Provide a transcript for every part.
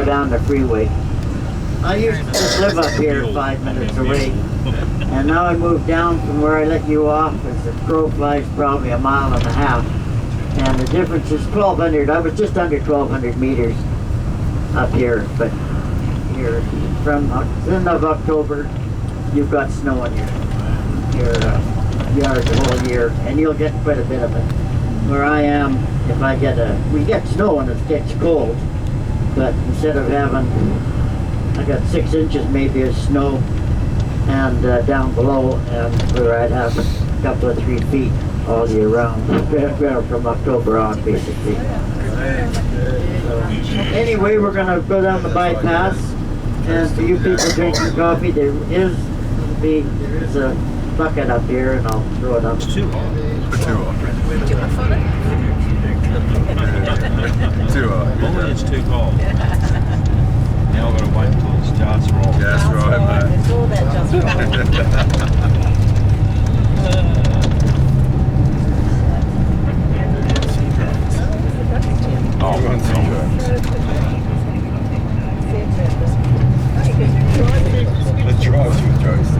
go down the freeway. I used to just live up here 5 minutes away, and now I moved down from where I let you off. As the crow flies, probably a mile and a half, and the difference is 1,200. I was just under 1,200 meters up here, but here from the end of October, you've got snow in your yard the whole year, and you'll get quite a bit of it. Where I am, if I get we get snow and it gets cold, but instead of having, I got 6 inches maybe of snow, and down below, and where I'd have a couple of 3 feet all year round, from October on, basically. So, anyway, we're going to go down the bypass, and for you people drinking coffee, there's a bucket up here, and I'll throw it up. It's too hot. Too hot. Only it's too cold. Now I've got to wait until it's just right. That's right, mate. It's all that just Oh, one the drives with Joyce.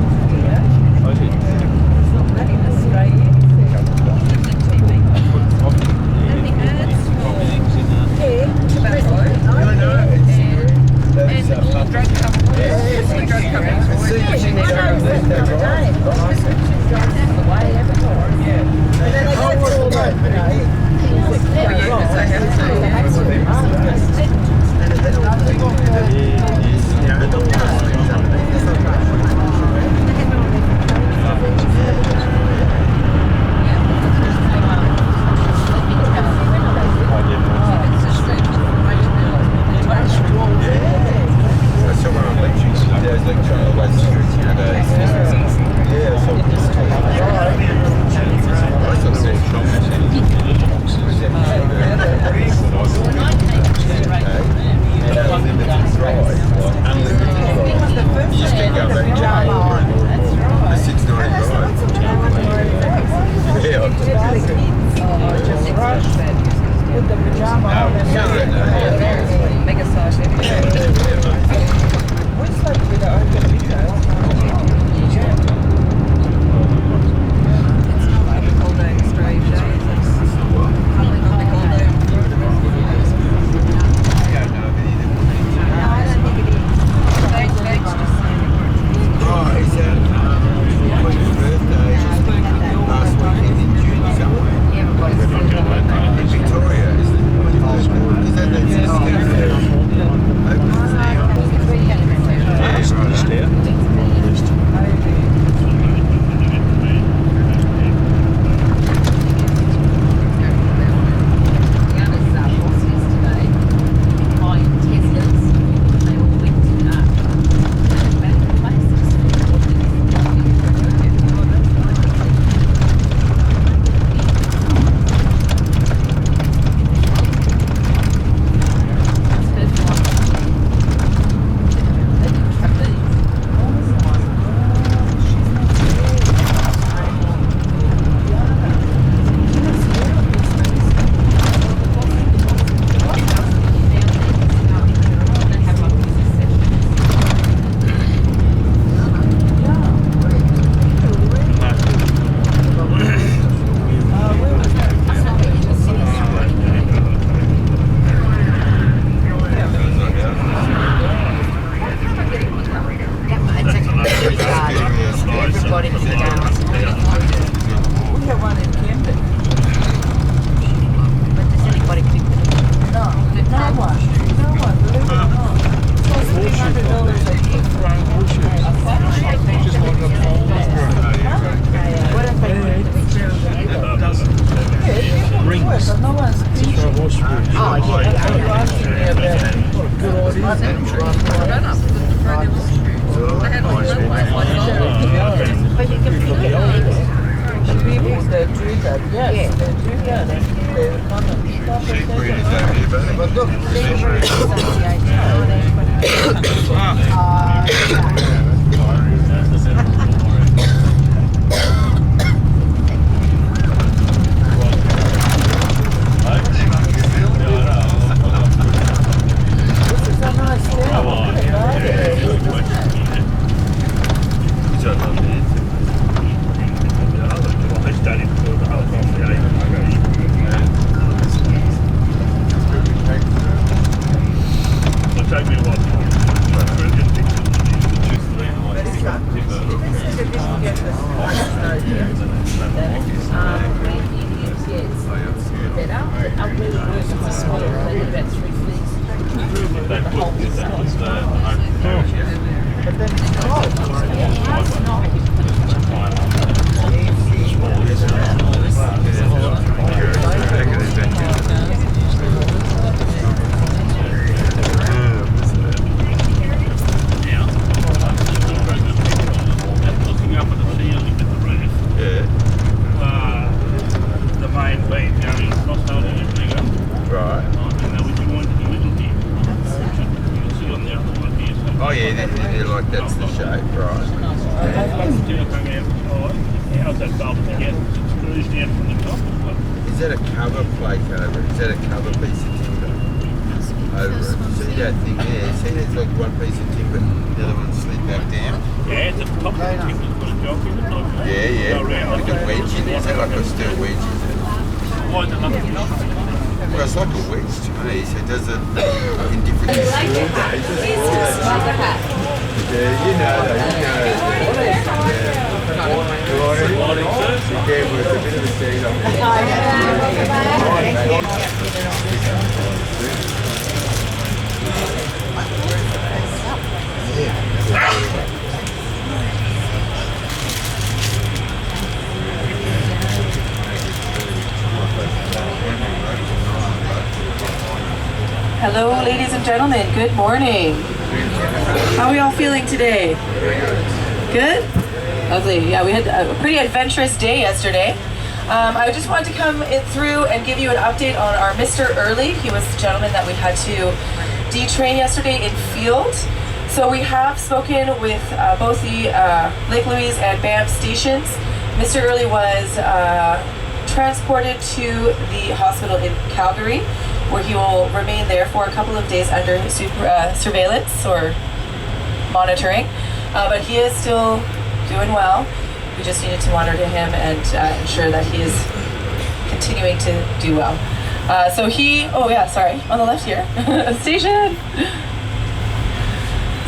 Hello, ladies and gentlemen. Good morning. How are we all feeling today? Good? Lovely. Yeah, we had a pretty adventurous day yesterday. I just wanted to come through and give you an update on our Mr. Early. He was the gentleman that we had to detrain yesterday in field. So we have spoken with both the Lake Louise and Banff stations. Mr. Early was transported to the hospital in Calgary, where he will remain there for a couple of days under surveillance or monitoring. But he is still doing well. We just needed to monitor him and ensure that he is continuing to do well. So he, oh yeah, sorry, on the left here, station.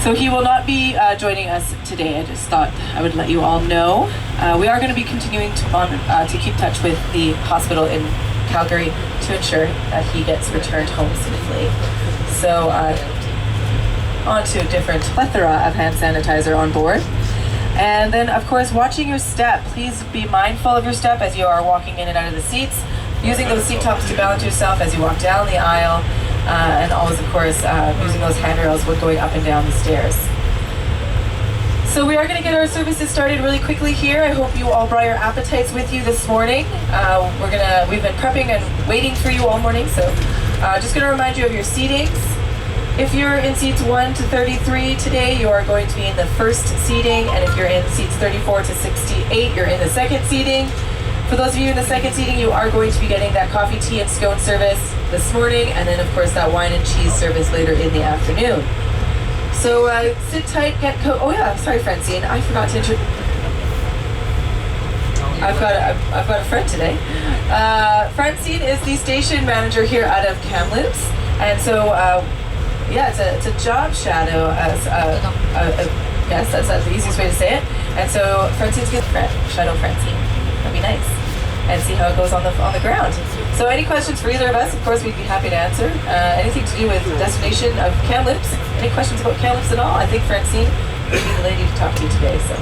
So he will not be joining us today. I just thought I would let you all know. We are going to be continuing to keep touch with the hospital in Calgary to ensure that he gets returned home safely. So on to a different plethora of hand sanitizer on board. And then of course, watching your step. Please be mindful of your step as you are walking in and out of the seats, using those seat tops to balance yourself as you walk down the aisle, and always of course using those handrails when going up and down the stairs. So we are going to get our services started really quickly here. I hope you all brought your appetites with you this morning. We've been prepping and waiting for you all morning, so just going to remind you of your seatings. If you're in seats 1 to 33 today, you are going to be in the first seating, and if you're in seats 34 to 68, you're in the second seating. For those of you in the second seating, you are going to be getting that coffee, tea, and scone service this morning, and then of course that wine and cheese service later in the afternoon. So sit tight, oh yeah, sorry Francine, I forgot to introduce. I've got a friend today. Francine is the station manager here out of Kamloops, and so yeah, it's a job shadow as yes, that's the easiest way to say it. And so Francine's gonna shadow Francine. That'd be nice, and see how it goes on the ground. So any questions for either of us, of course, we'd be happy to answer. Anything to do with the destination of Kamloops, any questions about Kamloops at all, I think Francine would be the lady to talk to today. So.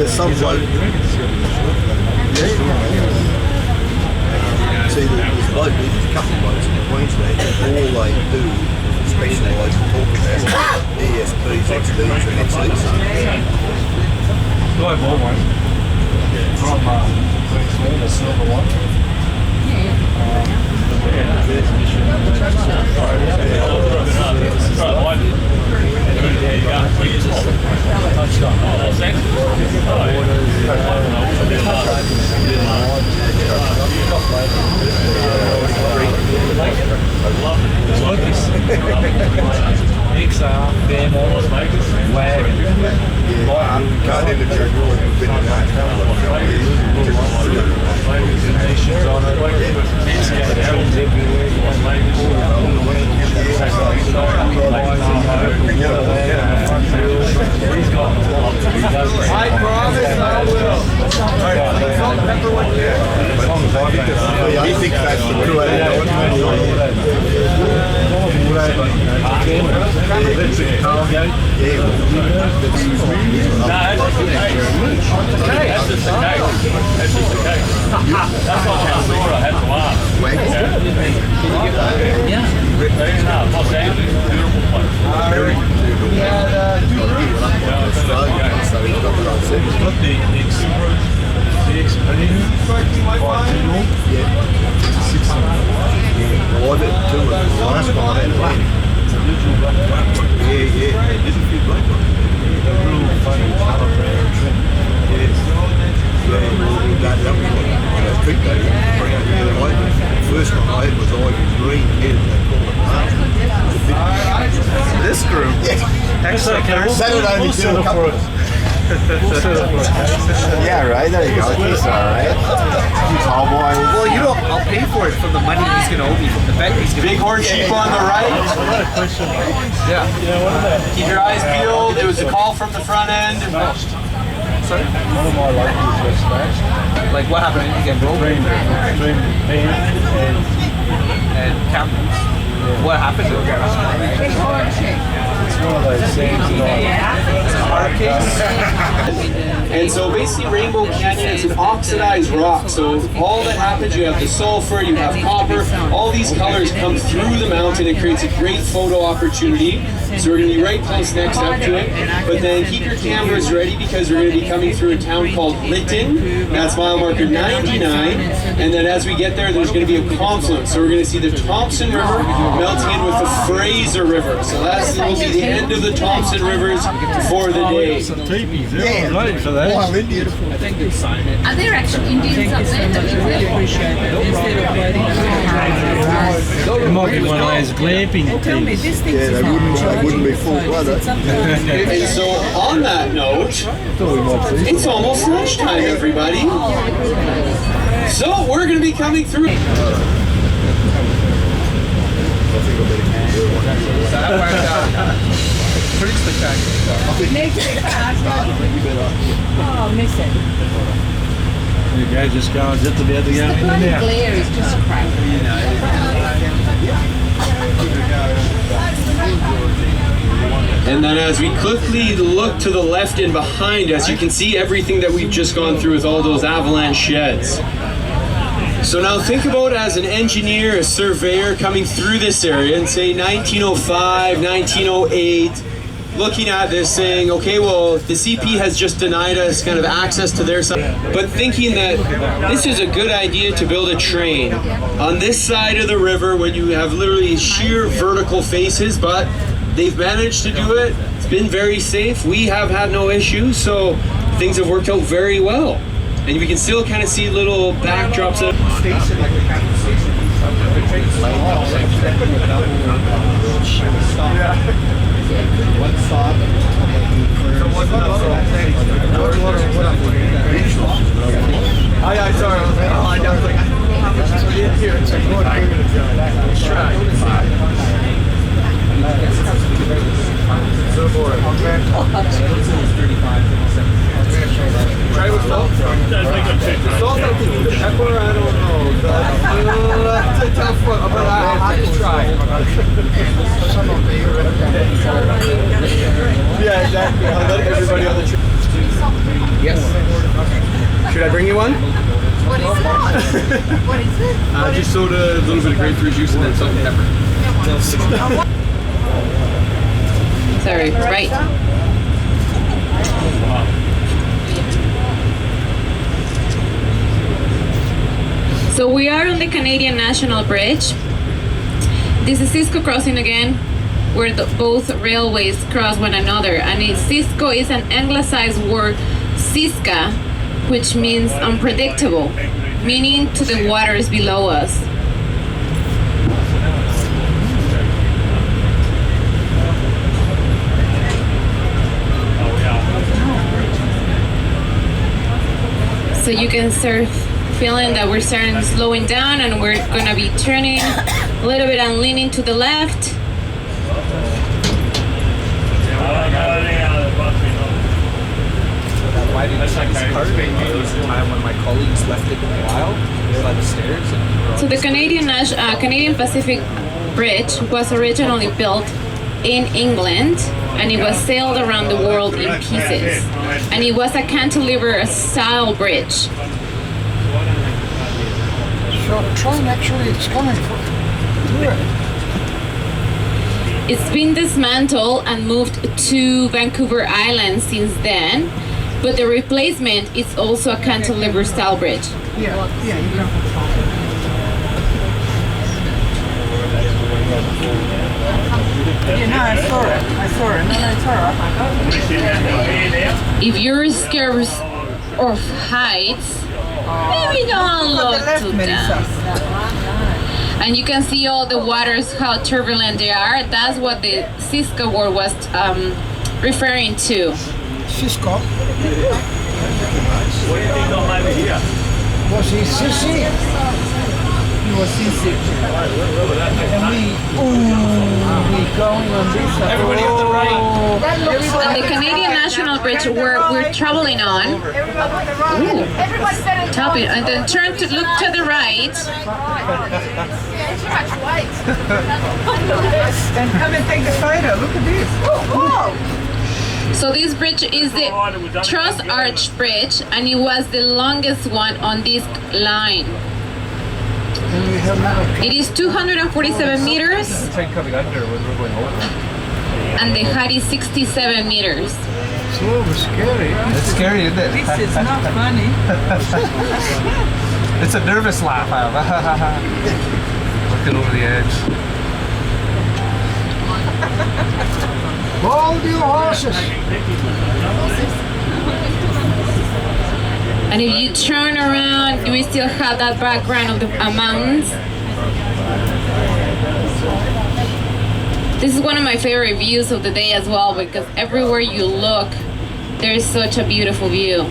There's some bloke. See, there's a bloke, there's a couple of blokes in Queensland, all they do is specialise in talking about ESPs, XDs and XEs. I bought one from Queensland, a silver one. I promise I will. He thinks that's the true Saturday only do a couple. Yeah, right. There you go. He's alright. Tall boy. Well, you know, I'll pay for it from the money he's going to owe me from the bet. He's Bighorn sheep on the right. Yeah. Keep your eyes peeled. It was a call from the front end. Sorry? Like what happened? You get broke? And Kamloops. What happened to It's one of those things. And so basically Rainbow Canyon is an oxidized rock. So all that happens, you have the sulfur, you have copper, all these colors come through the mountain. It creates a great photo opportunity. So we're going to be right close next up to it. But then keep your cameras ready because we're going to be coming through a town called Lytton. That's mile marker 99. And then as we get there, there's going to be a confluence. So we're going to see the Thompson River melting in with the Fraser River. So that will be the end of the Thompson Rivers for the day. Wild Indian. I think they sign it. Are there actual Indians up there that live there? It might be one of those glamping things. Yeah, they wouldn't be full blooded. And so on that note, it's almost lunchtime, everybody. So we're going to be coming through. Pretty spectacular. Oh, miss it. You guys just go just to be able to go in The there. glare is just crazy. And then as we quickly look to the left and behind us, you can see everything that we've just gone through with all those avalanche sheds. So now think about as an engineer, a surveyor coming through this area and say 1905, 1908, looking at this saying, okay, well, the CP has just denied us kind of access to their side, but thinking that this is a good idea to build a train on this side of the river when you have literally sheer vertical faces, but they've managed to do it. It's been very safe. We have had no issues, so things have worked out very well. And we can still kind of see little backdrops of Try with salt. Salt, I think the pepper, I don't know. That's a tough one, but I'll have to try. Yeah, exactly. I'll let everybody on the trip. Yes. Should I bring you one? What is it? What is it? Just soda, a little bit of grapefruit juice, and then salt and pepper. Sorry, right. So we are on the Canadian National Bridge. This is Cisco crossing again, where both railways cross one another. And Cisco is an anglicized word, Cisca, which means unpredictable, meaning to the waters below us. So you can start feeling that we're slowing down and we're gonna be turning a little bit and leaning to the left. Why did this car? There was a time when my colleagues left it wild by the stairs. So the Canadian Pacific Bridge was originally built in England, and it was sailed around the world in pieces. And it was a cantilever style bridge. So the train actually is coming through it. It's been dismantled and moved to Vancouver Island since then, but the replacement is also a cantilever style bridge. Yeah, you know. Yeah, no, I saw it. No, it's alright. If you're scared of heights, maybe don't look too down. And you can see all the waters, how turbulent they are. That's what the Cisco word was referring to? Cisco. Was he sissy? He was sissy. And we going on this. Everybody on the right. And the Canadian National Bridge we're traveling on. Ooh. Top it, and then turn to look to the right. And come and take the photo. Look at this. So this bridge is the Truss Arch Bridge, and it was the longest one on this line. And we have another. It is 247 meters, Train coming under when we're going over. and the height is 67 meters. So scary. It's scary, isn't it? This is not funny. It's a nervous laugh. Looking over the edge. Hold your horses. And if you turn around, you will still have that background of the mountains. This is one of my favorite views of the day as well, because everywhere you look, there is such a beautiful view.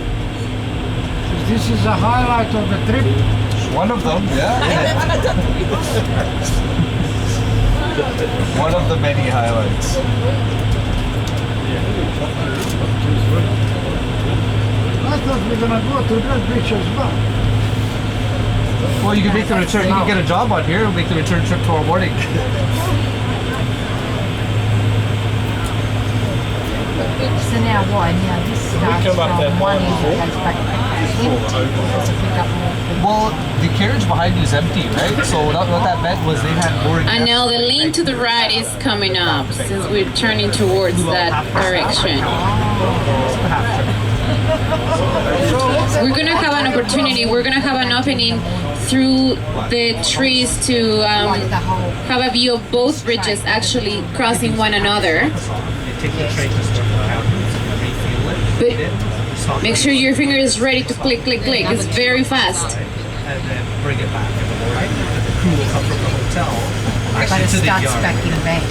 This is a highlight of the trip. One of them, yeah. One of the many highlights. I thought we were gonna go to that beach as well. Well, you can make the return. You can get a job on here and make the return trip tomorrow morning. So now why? Now this starts from one end and goes back empty. Does it pick up more? Well, the carriage behind you is empty, right? So what that meant was they had more. And now the lane to the right is coming up, since we're turning towards that direction. We're gonna have an opportunity, we're gonna have an opening through the trees to have a view of both bridges actually crossing one another. But make sure your finger is ready to click, click, click. It's very fast. And then bring it back in the morning. The crew will come from the hotel. But Actually, it to the starts yard. back in bank.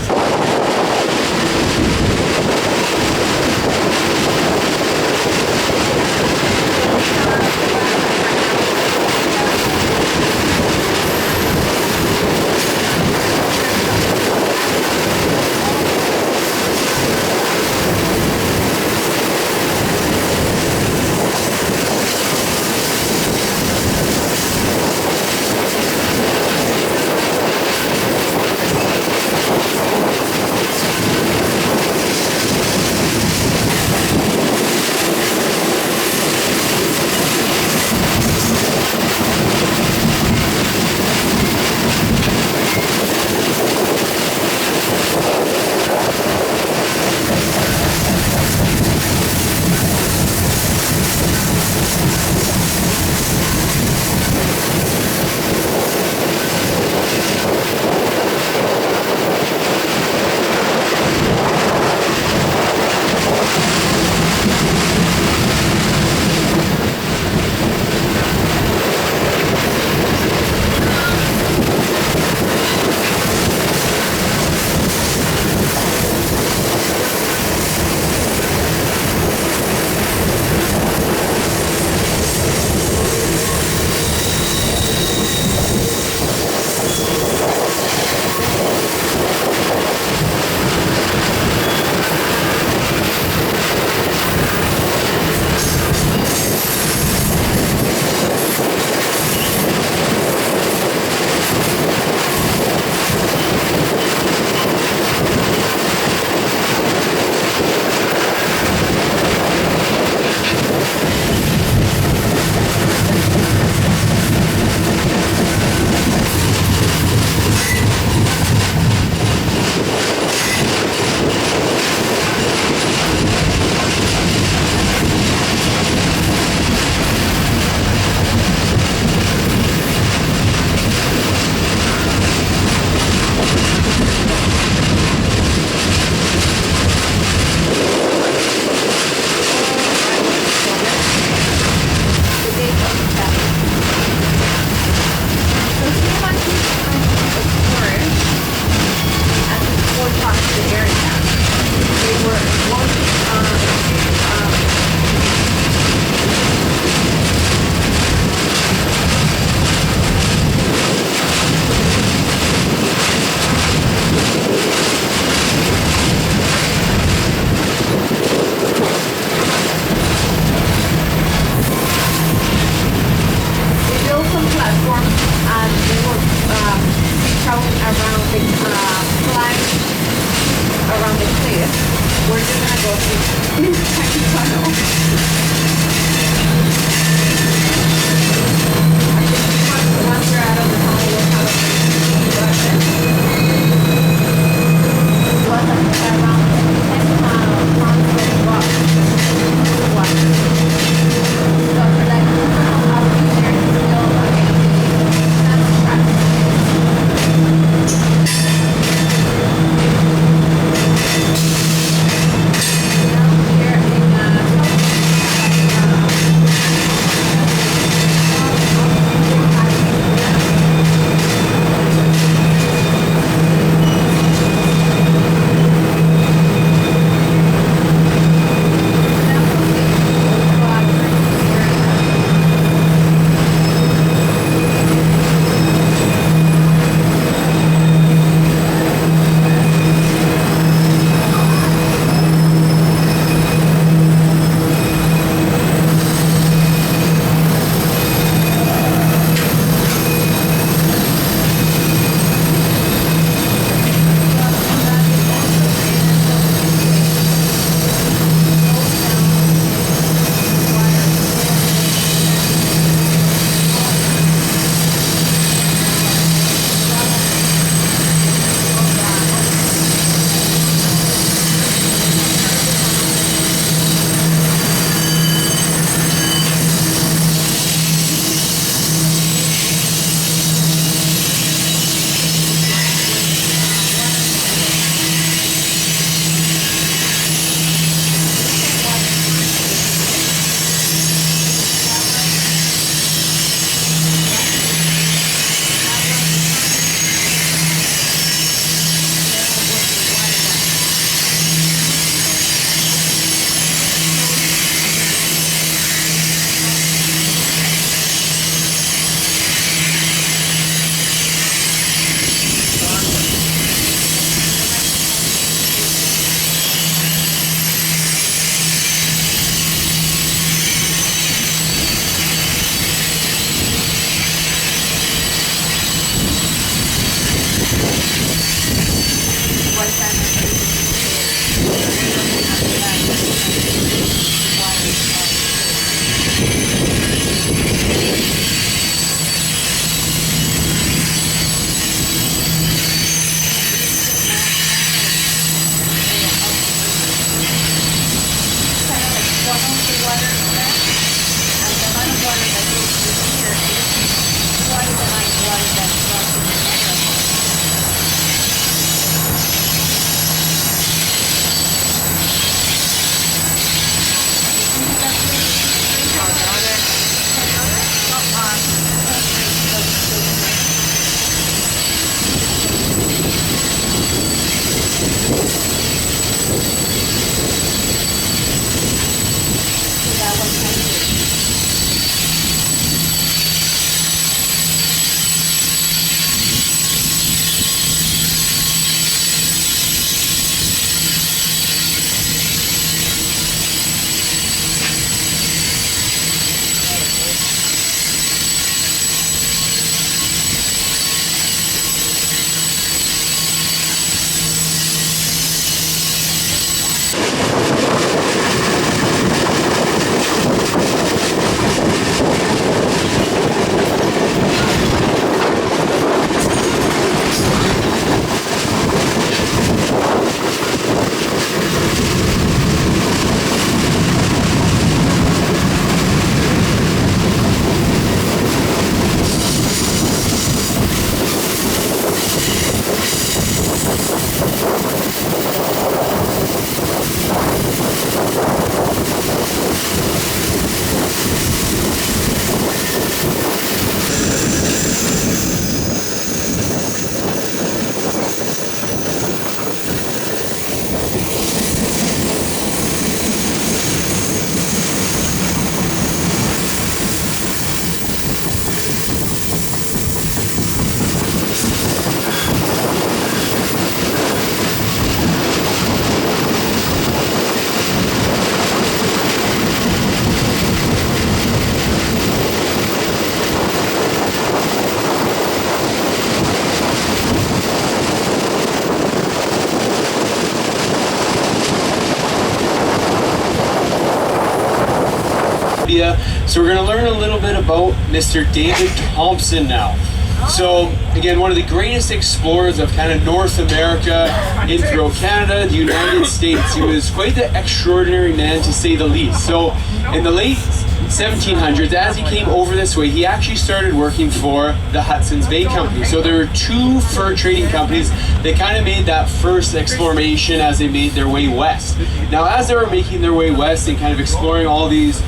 area. So we're going to learn a little bit about Mr. David Thompson now. So again, one of the greatest explorers of kind of North America, in throughout Canada, the United States. He was quite the extraordinary man, to say the least. So in the late 1700s, as he came over this way, he actually started working for the Hudson's Bay Company. So there were two fur trading companies that kind of made that first exploration as they made their way west. Now, as they were making their way west and kind of exploring all these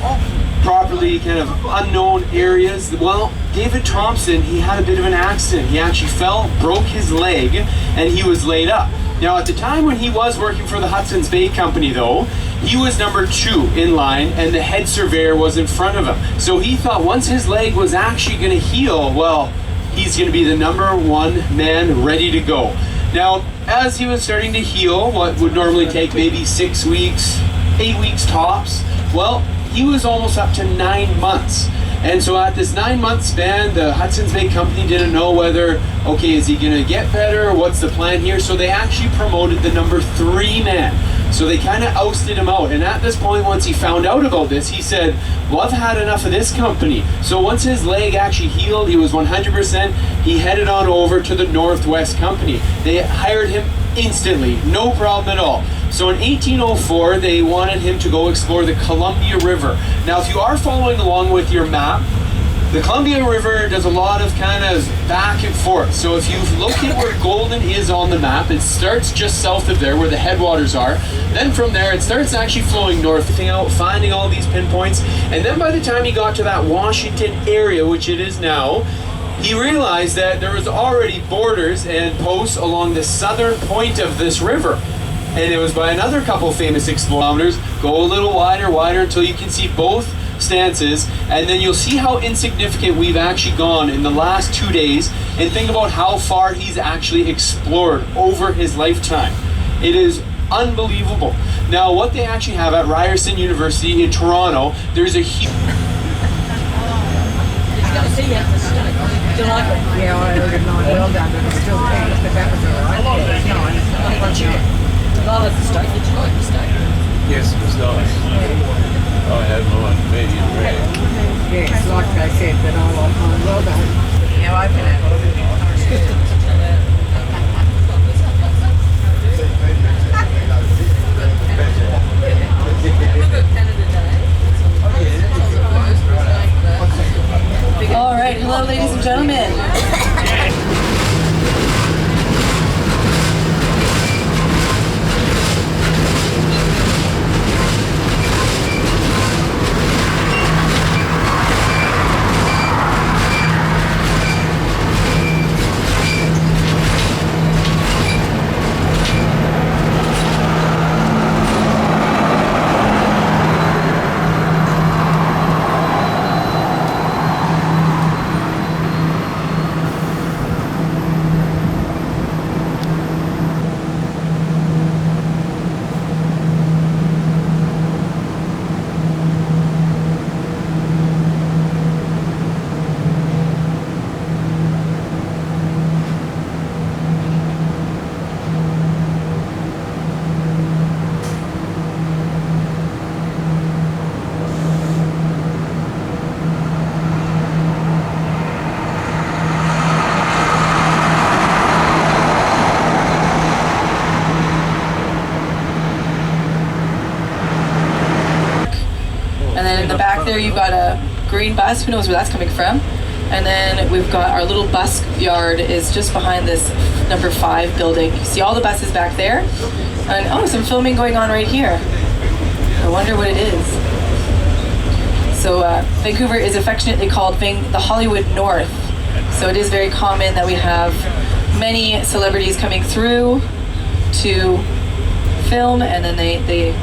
properly kind of unknown areas, well, David Thompson, he had a bit of an accident. He actually fell, broke his leg, and he was laid up. Now, at the time when he was working for the Hudson's Bay Company, though, he was number 2 in line, and the head surveyor was in front of him. So he thought once his leg was actually going to heal, well, he's going to be the number 1 man ready to go. Now, as he was starting to heal, what would normally take maybe 6 weeks, 8 weeks tops, well, he was almost up to 9 months. And so at this 9-month span, the Hudson's Bay Company didn't know whether, okay, is he going to get better? What's the plan here? So they actually promoted the number 3 man. So they kind of ousted him out. And at this point, once he found out about this, he said, well, I've had enough of this company. So once his leg actually healed, he was 100%, he headed on over to the Northwest Company. They hired him instantly, no problem at all. So in 1804, they wanted him to go explore the Columbia River. Now, if you are following along with your map, the Columbia River does a lot of kind of back and forth. So if you look at where Golden is on the map, it starts just south of there where the headwaters are. Then from there, it starts actually flowing north, finding all these pinpoints. And then by the time he got to that Washington area, which it is now, he realized that there was already borders and posts along the southern point of this river. And it was by another couple famous explorers. Go a little wider until you can see both stances, and then you'll see how insignificant we've actually gone in the last 2 days, and think about how far he's actually explored over his lifetime. It is unbelievable. Now, what they actually have at Ryerson University in Toronto, there's a huge... Yeah, I ordered mine well done, but it's still pink, but that was all right. I love the steak. Did you like the steak? Yes, it was nice. I had mine medium rare. Yes, like I said, but I like mine well done. Yeah, I can have it. All right, hello, ladies and gentlemen. And then in the back there, you've got a green bus. Who knows where that's coming from? And then we've got our little bus yard is just behind this number 5 building. You see all the buses back there. And oh, some filming going on right here. I wonder what it is. So Vancouver is affectionately called the Hollywood North. So it is very common that we have many celebrities coming through to film, and then they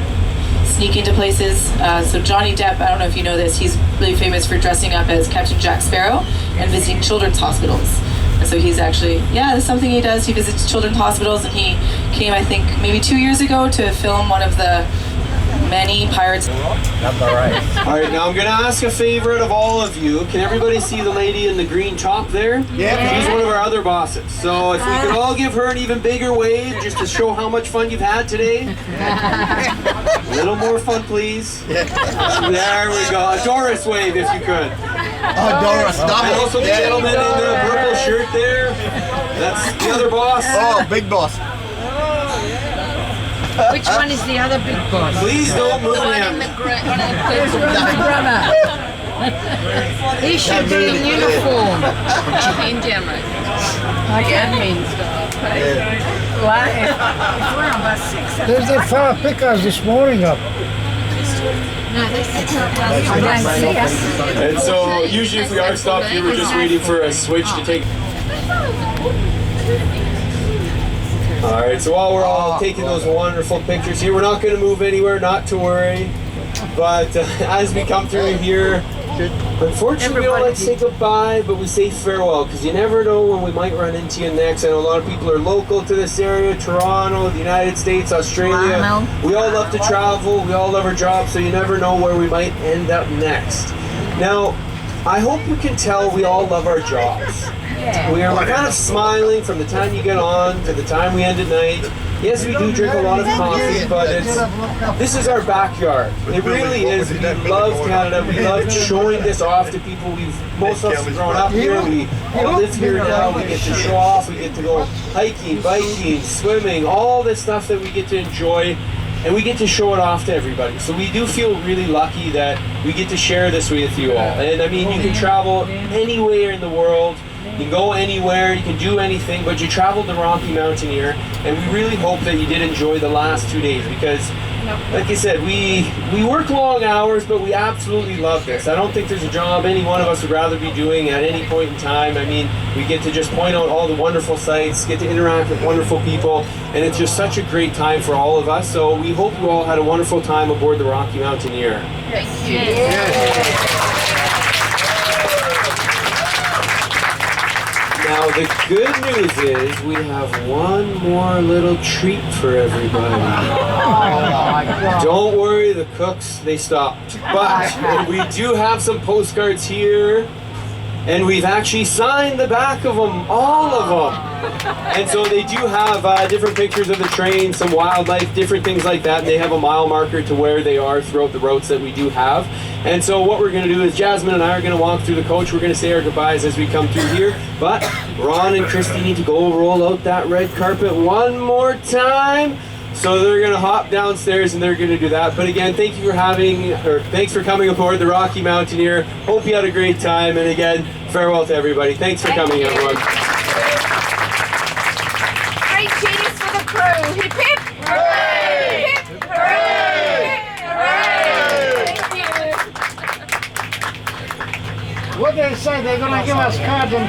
sneak into places. So Johnny Depp, I don't know if you know this, he's really famous for dressing up as Captain Jack Sparrow and visiting children's hospitals. And so he's actually, yeah, that's something he does. He visits children's hospitals, and he came, I think, maybe 2 years ago to film one of the many pirates. That's all right. All right, now I'm going to ask a favor of all of you. Can everybody see the lady in the green top there? Yeah. She's one of our other bosses. So if we could all give her an even bigger wave just to show how much fun you've had today. A little little more fun, please. There we go. A Doris wave, if you could. Oh, Doris, stop And it. also the gentleman in the purple shirt there. That's the other boss. Oh, big boss. Which one is the other big boss? Please don't move him. He should be in uniform. There's the fire pickers this morning up. No, they sit up. I don't see us. And so usually if we are stopped here, we're just waiting for a switch to take. All right, so while we're all taking those wonderful pictures here, we're not going to move anywhere, not to worry. But as we come through here, unfortunately we don't like to say goodbye, but we say farewell, because you never know when we might run into you next. I know a lot of people are local to this area, Toronto, the United States, Australia. We all love to travel, we all love our jobs, so you never know where we might end up next. Now, I hope you can tell we all love our jobs. We're kind of smiling from the time you get on to the time we end at night. Yes, we do drink a lot of coffee, but this is our backyard. It really is. We love Canada. We love showing this off to people. Most of us have grown up here. We all live here now. We get to show off. We get to go hiking, biking, swimming, all this stuff that we get to enjoy. And we get to show it off to everybody. So we do feel really lucky that we get to share this with you all. And I mean, you can travel anywhere in the world. You can go anywhere, you can do anything, but you traveled the Rocky Mountaineer, and we really hope that you did enjoy the last 2 days, because, like I said, we work long hours, but we absolutely love this. I don't think there's a job any one of us would rather be doing at any point in time. I mean, we get to just point out all the wonderful sights, get to interact with wonderful people, and it's just such a great time for all of us. So we hope you all had a wonderful time aboard the Rocky Mountaineer. Thank you. Now the good news is we have one more little treat for everybody. Don't worry, the cooks, they stopped. But we do have some postcards here, and we've actually signed the back of them, all of them. And so they do have different pictures of the train, some wildlife, different things like that, and they have a mile marker to where they are throughout the routes that we do have. And so what we're going to do is Jasmine and I are going to walk through the coach. We're going to say our goodbyes as we come through here. But Ron and Christy need to go roll out that red carpet one more time. So they're going to hop downstairs and they're going to do that. But again, thanks for coming aboard the Rocky Mountaineer. Hope you had a great time. And again, farewell to everybody. Thanks for coming, everyone. Great cheers for the crew. Hip hip. Hooray! Hip hip. Hooray! Hooray! Thank you. What they say, they're gonna give us cards and